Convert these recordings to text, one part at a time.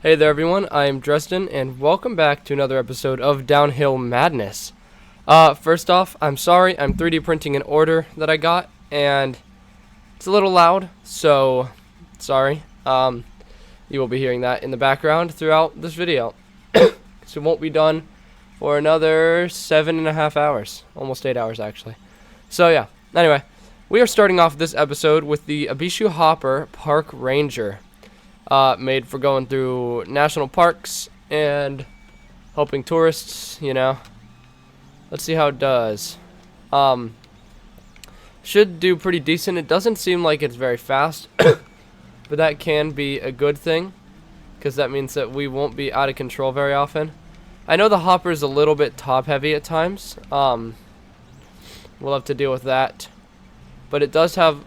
Hey there everyone, I am Dresden, and welcome back to another episode of Downhill Madness. First off, I'm sorry, I'm 3D printing an order that I got, and it's a little loud, so sorry. You will be hearing that in the background throughout this video. So it won't be done for another 7.5 hours, almost 8 hours actually. So yeah, anyway, we are starting off this episode with the Abishu Hopper Park Ranger. Made for going through national parks and helping tourists, you know. Let's see how it does. Should do pretty decent. It doesn't seem like it's very fast, but that can be a good thing, because that means that we won't be out of control very often. I know the hopper is a little bit top heavy at times. We'll have to deal with that. But it does have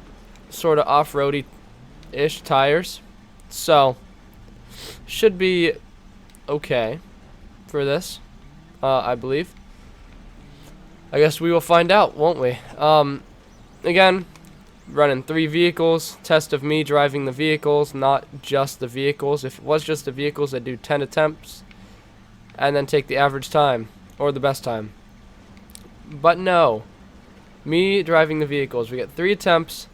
sort of off-roady-ish tires. So, should be okay for this, I believe. I guess we will find out, won't we? Again, running 3 vehicles, test of me driving the vehicles, not just the vehicles. If it was just the vehicles, I'd do 10 attempts, and then take the average time, or the best time. But no, me driving the vehicles. We get 3 attempts,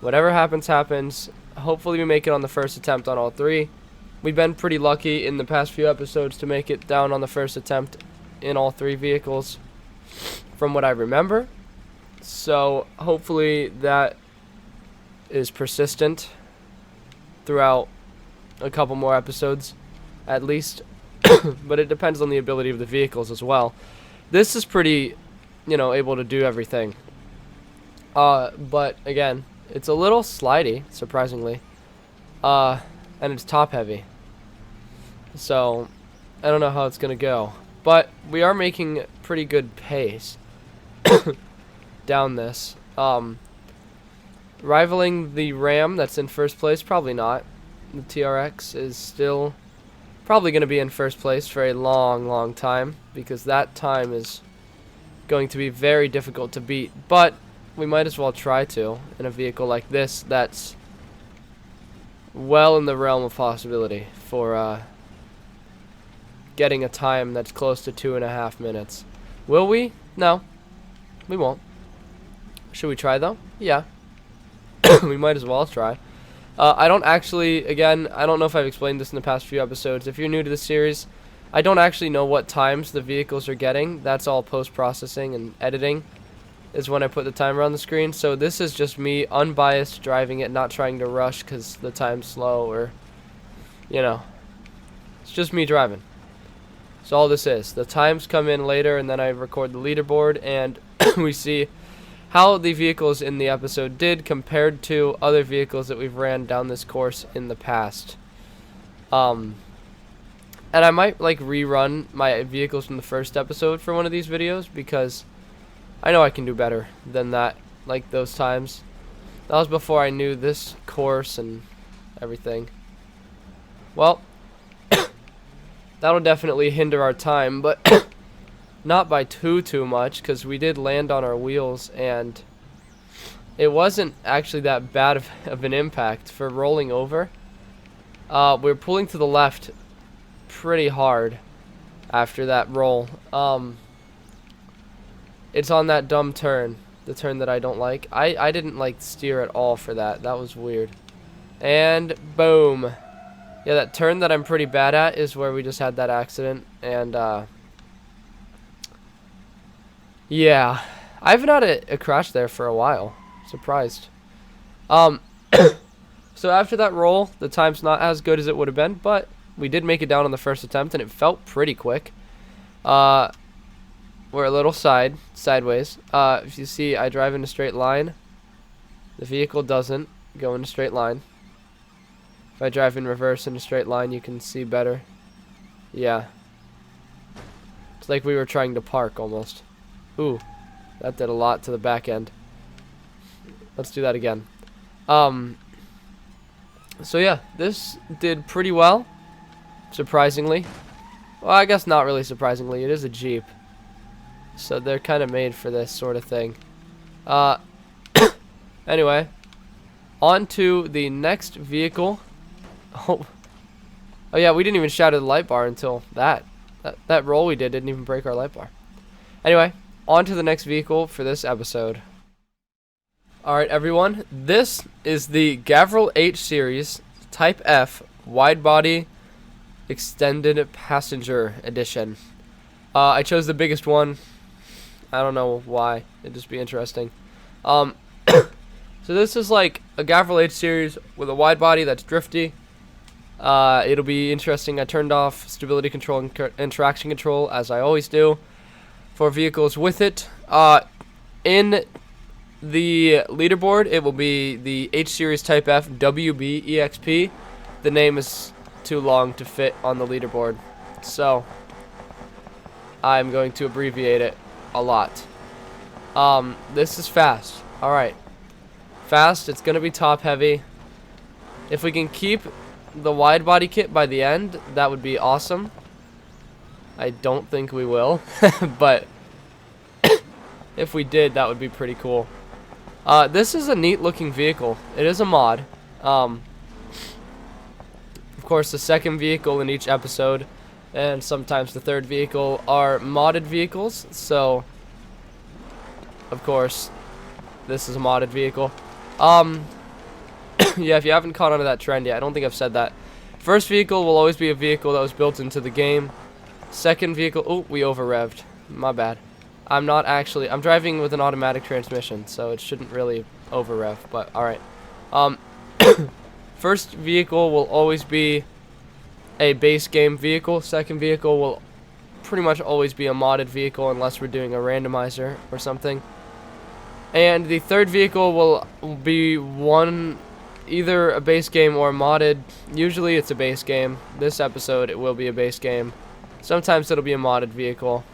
whatever happens, happens. Hopefully we make it on the first attempt on all 3. We've been pretty lucky in the past few episodes to make it down on the first attempt in all 3 vehicles, from what I remember. So hopefully that is persistent throughout a couple more episodes at least. But it depends on the ability of the vehicles as well. This is pretty, able to do everything. But again, it's a little slidey, surprisingly, and it's top heavy, so I don't know how it's gonna go, but we are making pretty good pace down this. Rivaling the Ram that's in first place, probably not. The TRX is still probably gonna be in first place for a long time, because that time is going to be very difficult to beat, but we might as well try to in a vehicle like this that's well in the realm of possibility for getting a time that's close to 2.5 minutes. Will we? No, we won't. Should we try though? Yeah. We might as well try. I don't actually, again, I don't know if I've explained this in the past few episodes. If you're new to the series, I don't actually know what times the vehicles are getting. That's all post-processing and editing is when I put the timer on the screen. So this is just me unbiased driving it, not trying to rush because the time's slow, or it's just me driving. So all this is, the times come in later, and then I record the leaderboard, and we see how the vehicles in the episode did compared to other vehicles that we've ran down this course in the past. And I might rerun my vehicles from the first episode for one of these videos, because I know I can do better than that, like those times. That was before I knew this course and everything. Well, that'll definitely hinder our time, but not by too much, because we did land on our wheels, and it wasn't actually that bad of an impact for rolling over. We're pulling to the left pretty hard after that roll. It's on that dumb turn, the turn that I don't like. I didn't steer at all for that. That was weird. And boom. Yeah, that turn that I'm pretty bad at is where we just had that accident. And yeah, I haven't had a crash there for a while. Surprised. So after that roll, the time's not as good as it would have been, but we did make it down on the first attempt, and it felt pretty quick. We're a little sideways. If you see, I drive in a straight line. The vehicle doesn't go in a straight line. If I drive in reverse in a straight line, you can see better. Yeah. It's like we were trying to park almost. Ooh, that did a lot to the back end. Let's do that again. So yeah, this did pretty well, surprisingly. Well, I guess not really surprisingly. It is a Jeep, so they're kind of made for this sort of thing. Anyway, on to the next vehicle. Oh, Oh yeah, we didn't even shatter the light bar until that roll we didn't even break our light bar. Anyway, on to the next vehicle for this episode. Alright everyone, this is the Gavril H Series Type F Wide Body Extended Passenger Edition. I chose the biggest one. I don't know why. It'd just be interesting. So this is like a Gavril H Series with a wide body that's drifty. It'll be interesting. I turned off stability control and traction control, as I always do, for vehicles with it. In the leaderboard, it will be the H Series Type F WB EXP. The name is too long to fit on the leaderboard, so I'm going to abbreviate it a lot. This is fast. Alright. Fast. It's going to be top heavy. If we can keep the wide body kit by the end, that would be awesome. I don't think we will, but if we did, that would be pretty cool. This is a neat looking vehicle. It is a mod. Of course, the second vehicle in each episode and sometimes the third vehicle are modded vehicles, so of course this is a modded vehicle. Yeah, if you haven't caught on to that trend yet, I don't think I've said that. First vehicle will always be a vehicle that was built into the game. Second vehicle, oh, we over-revved. My bad. I'm driving with an automatic transmission, so it shouldn't really over-rev, but alright. First vehicle will always be a base game vehicle. Second vehicle will pretty much always be a modded vehicle unless we're doing a randomizer or something. And the third vehicle will be either a base game or modded. Usually it's a base game. This episode it will be a base game. Sometimes it'll be a modded vehicle.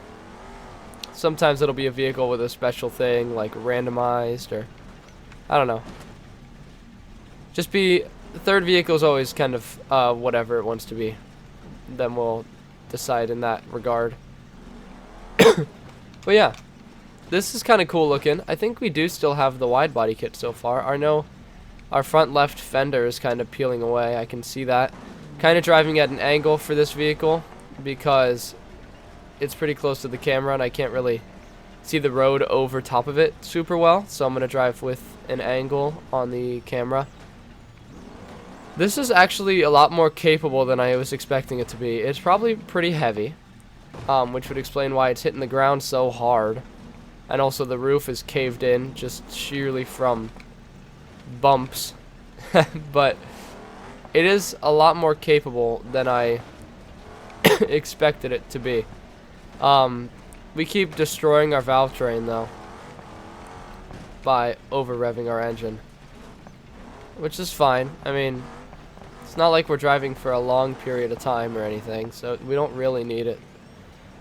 Sometimes it'll be a vehicle with a special thing like randomized, or I don't know. The third vehicle is always kind of whatever it wants to be. Then we'll decide in that regard. But yeah, this is kind of cool looking. I think we do still have the wide body kit so far. I know our front left fender is kind of peeling away. I can see that. Kind of driving at an angle for this vehicle because it's pretty close to the camera and I can't really see the road over top of it super well. So I'm going to drive with an angle on the camera. This is actually a lot more capable than I was expecting it to be. It's probably pretty heavy, which would explain why it's hitting the ground so hard. And also the roof is caved in just sheerly from bumps. But it is a lot more capable than I expected it to be. We keep destroying our valve train though by over-revving our engine, which is fine. I mean, it's not like we're driving for a long period of time or anything, so we don't really need it.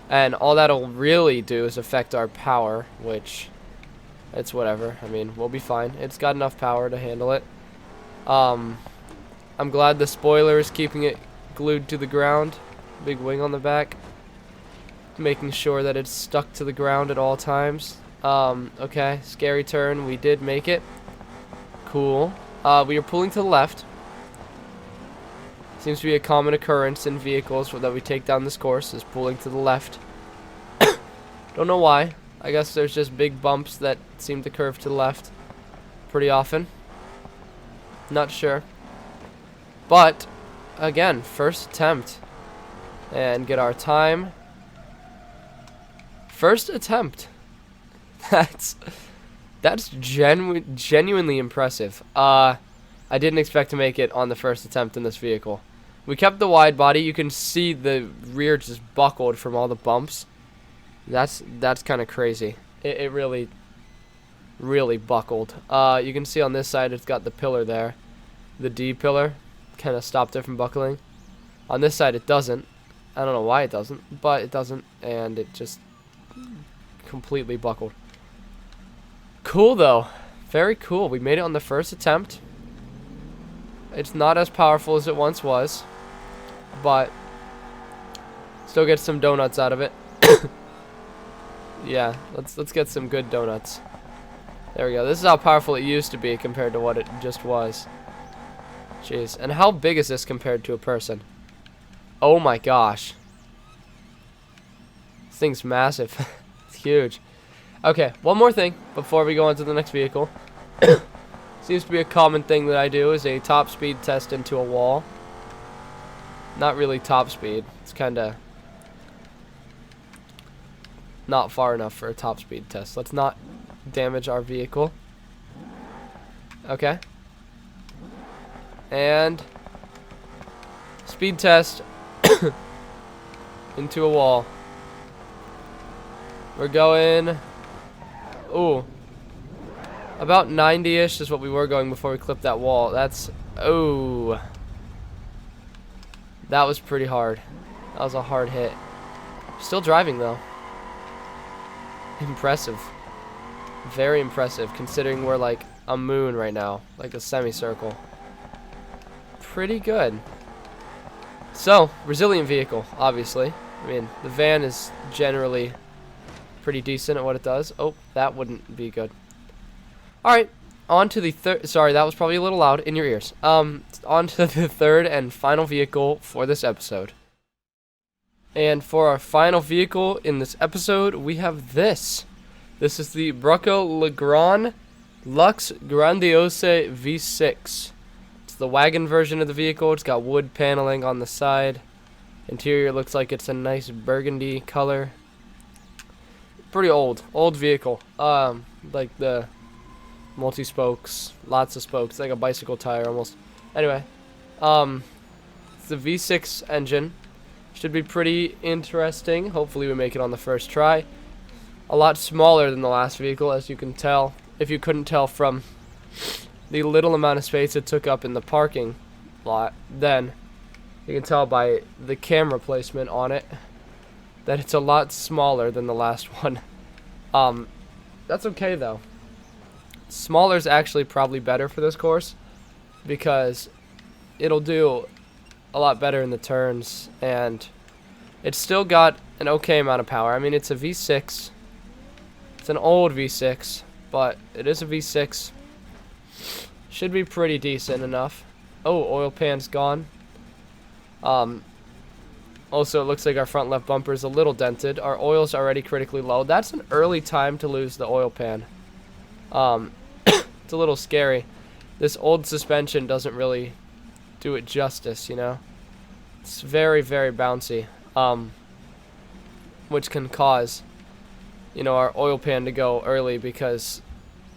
And all that'll really do is affect our power, which it's whatever. I mean, we'll be fine. It's got enough power to handle it. I'm glad the spoiler is keeping it glued to the ground. Big wing on the back, making sure that it's stuck to the ground at all times. Okay, scary turn. We did make it. Cool. We are pulling to the left. Seems to be a common occurrence in vehicles that we take down this course, is pulling to the left. Don't know why. I guess there's just big bumps that seem to curve to the left pretty often. Not sure. But, again, first attempt. And get our time. First attempt. That's genuinely impressive. I didn't expect to make it on the first attempt in this vehicle. We kept the wide body. You can see the rear just buckled from all the bumps. That's kind of crazy. It really buckled. You can see on this side it's got the pillar there. The D pillar kind of stopped it from buckling. On this side it doesn't. I don't know why it doesn't, but it doesn't, and it just completely buckled. Cool though. Very cool. We made it on the first attempt. It's not as powerful as it once was, but still get some donuts out of it. Yeah, let's get some good donuts. There we go. This is how powerful it used to be compared to what it just was. Jeez. And how big is this compared to a person? Oh my gosh. This thing's massive. It's huge. Okay, one more thing before we go on to the next vehicle. Seems to be a common thing that I do is a top speed test into a wall. Not really top speed. It's kind of not far enough for a top speed test. Let's not damage our vehicle. Okay. And speed test into a wall. We're going, ooh, about 90-ish is what we were going before we clipped that wall. That's, oh, that was pretty hard. That was a hard hit. Still driving though. Impressive. Very impressive considering we're like a moon right now, like a semicircle. Pretty good. So, resilient vehicle, obviously. I mean, the van is generally pretty decent at what it does. Oh, that wouldn't be good. Alright, on to the third. Sorry, that was probably a little loud in your ears. On to the third and final vehicle for this episode. And for our final vehicle in this episode, we have this. This is the Brucco Legrand Lux Grandiose V6. It's the wagon version of the vehicle. It's got wood paneling on the side. Interior looks like it's a nice burgundy color. Pretty old vehicle. Like the multi-spokes, lots of spokes, like a bicycle tire almost. Anyway, it's the V6 engine. Should be pretty interesting. Hopefully we make it on the first try. A lot smaller than the last vehicle, as you can tell. If you couldn't tell from the little amount of space it took up in the parking lot, then you can tell by the camera placement on it that it's a lot smaller than the last one. That's okay though. Smaller is actually probably better for this course because it'll do a lot better in the turns, and it's still got an okay amount of power. I mean, it's a V6. It's an old V6, but it is a V6. Should be pretty decent enough. Oh, oil pan's gone. Also, it looks like our front left bumper is a little dented. Our oil's already critically low. That's an early time to lose the oil pan. It's a little scary. This old suspension doesn't really do it justice, you know. It's very, very bouncy, which can cause, you know, our oil pan to go early because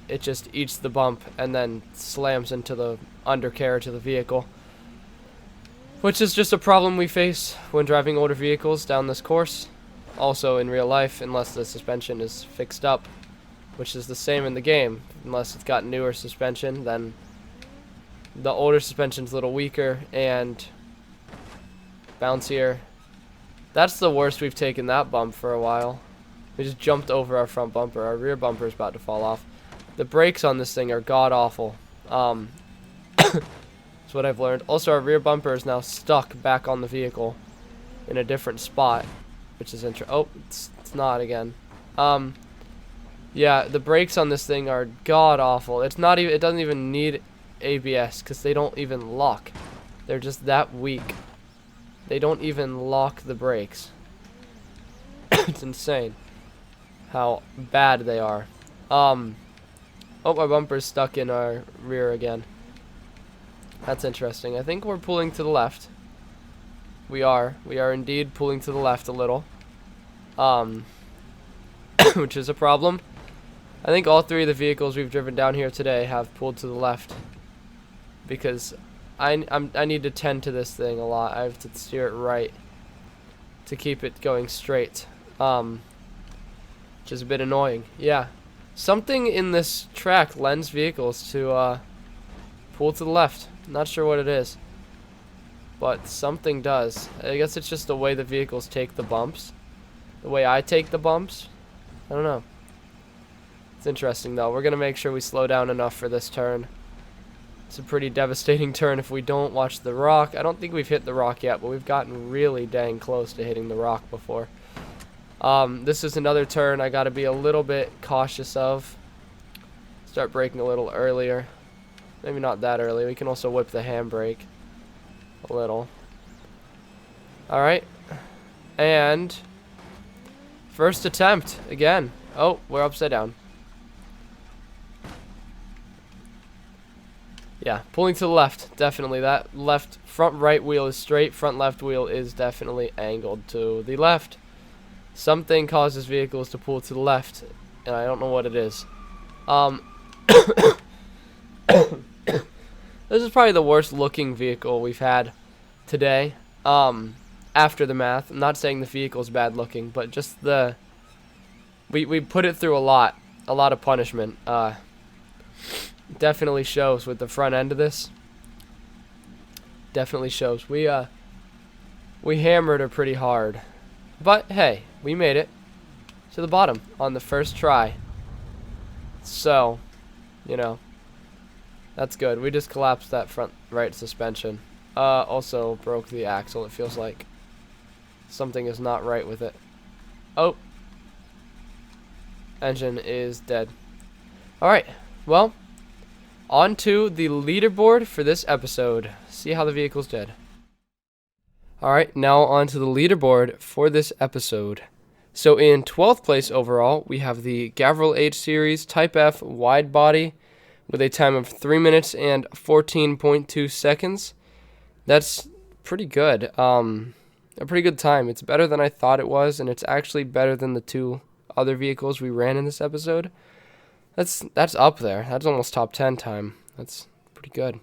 it just eats the bump and then slams into the undercarriage of the vehicle, which is just a problem we face when driving older vehicles down this course. Also in real life, unless the suspension is fixed up, which is the same in the game. Unless it's got newer suspension, then the older suspension's a little weaker and bouncier. That's the worst we've taken that bump for a while. We just jumped over our front bumper. Our rear bumper is about to fall off. The brakes on this thing are god-awful. That's what I've learned. Also, our rear bumper is now stuck back on the vehicle in a different spot, which is interesting. Oh, it's not again. Yeah, the brakes on this thing are god-awful. It's not even. It doesn't even need ABS because they don't even lock. They're just that weak. They don't even lock the brakes. It's insane how bad they are. Oh, our bumper's stuck in our rear again. That's interesting. I think we're pulling to the left. We are indeed pulling to the left a little. Which is a problem. I think all three of the vehicles we've driven down here today have pulled to the left because I need to tend to this thing a lot. I have to steer it right to keep it going straight, which is a bit annoying. Yeah, something in this track lends vehicles to pull to the left. Not sure what it is, but something does. I guess it's just the way the vehicles take the bumps, the way I take the bumps. I don't know. It's interesting though. We're gonna make sure we slow down enough for this turn. It's a pretty devastating turn if we don't watch the rock. I don't think we've hit the rock yet, but we've gotten really dang close to hitting the rock before. This is another turn I gotta be a little bit cautious of. Start braking a little earlier. Maybe not that early. We can also whip the handbrake a little. Alright. And first attempt again. Oh, we're upside down. Yeah, pulling to the left. Definitely. That left front right wheel is straight. Front left wheel is definitely angled to the left. Something causes vehicles to pull to the left, and I don't know what it is. This is probably the worst looking vehicle we've had today. After the math, I'm not saying the vehicle's bad looking, but just the we put it through a lot of punishment. Definitely shows with the front end of this. Definitely shows. We hammered her pretty hard, but hey, we made it to the bottom on the first try. So, you know, that's good. We just collapsed that front right suspension. Also broke the axle. It feels like something is not right with it. Oh, engine is dead. Alright, well, on to the leaderboard for this episode. See how the vehicle's dead. Alright, now on to the leaderboard for this episode. So in 12th place overall, we have the Gavril H Series Type F wide body with a time of 3 minutes and 14.2 seconds. That's pretty good. A pretty good time. It's better than I thought it was, and it's actually better than the 2 other vehicles we ran in this episode. That's up there. That's almost top 10 time. That's pretty good.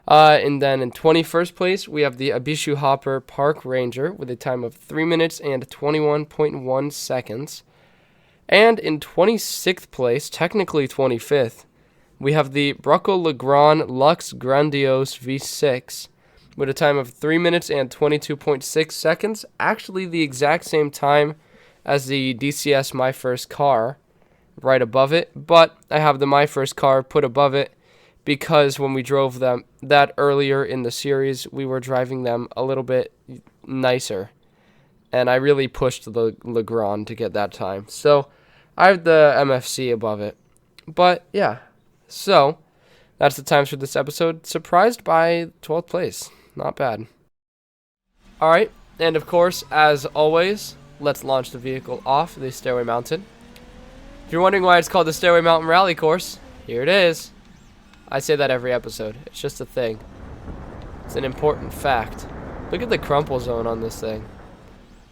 And then in 21st place, we have the Abishu Hopper Park Ranger with a time of 3 minutes and 21.1 seconds. And in 26th place, technically 25th, we have the Bruckle Legrand Lux Grandiose V6 with a time of 3 minutes and 22.6 seconds. Actually, the exact same time as the DCS My First Car right above it. But I have the My First Car put above it because when we drove them that earlier in the series, we were driving them a little bit nicer. And I really pushed the Legrand to get that time. So I have the MFC above it. But yeah, so that's the times for this episode. Surprised by 12th place. Not bad. Alright, and of course, as always, let's launch the vehicle off the Stairway Mountain. If you're wondering why it's called the Stairway Mountain Rally Course, here it is. I say that every episode. It's just a thing. It's an important fact. Look at the crumple zone on this thing.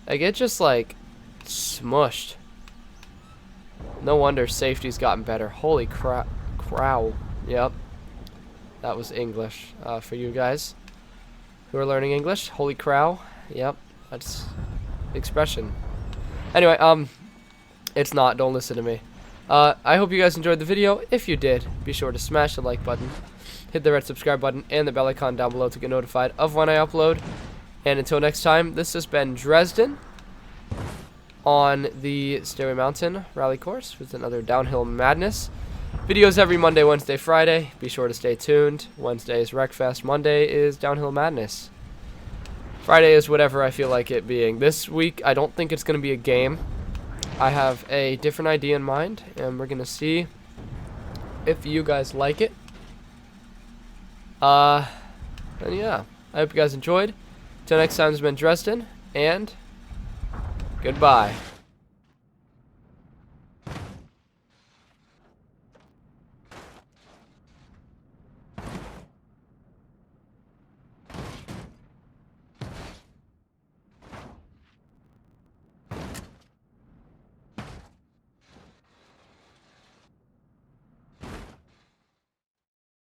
Like, it just, like, smushed. No wonder safety's gotten better. Holy crap. Crow. Yep. That was English for you guys who are learning English. Holy crow. Yep. That's the expression. Anyway, it's not. Don't listen to me. I hope you guys enjoyed the video. If you did, be sure to smash the like button, hit the red subscribe button, and the bell icon down below to get notified of when I upload. And until next time, this has been Dresden on the Stairway Mountain Rally Course with another Downhill Madness. Videos every Monday, Wednesday, Friday. Be sure to stay tuned. Wednesday is Wreckfest. Monday is Downhill Madness. Friday is whatever I feel like it being. This week, I don't think it's going to be a game. I have a different idea in mind, and we're going to see if you guys like it. And yeah, I hope you guys enjoyed. Till next time, this has been Dresden, and goodbye.